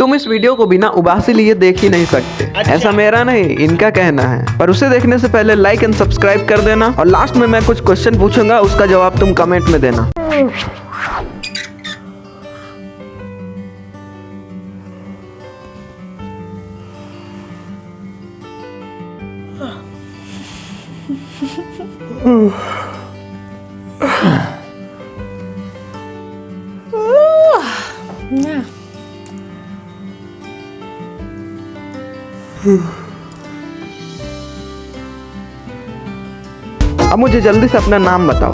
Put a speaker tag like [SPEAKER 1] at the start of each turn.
[SPEAKER 1] तुम इस वीडियो को बिना उबासी लिए देख ही नहीं सकते। ऐसा मेरा नहीं, इनका कहना है। पर उसे देखने से पहले लाइक एंड सब्सक्राइब कर देना, और लास्ट में मैं कुछ क्वेश्चन पूछूंगा, उसका जवाब तुम कमेंट में देना। अब मुझे जल्दी से अपना नाम बताओ।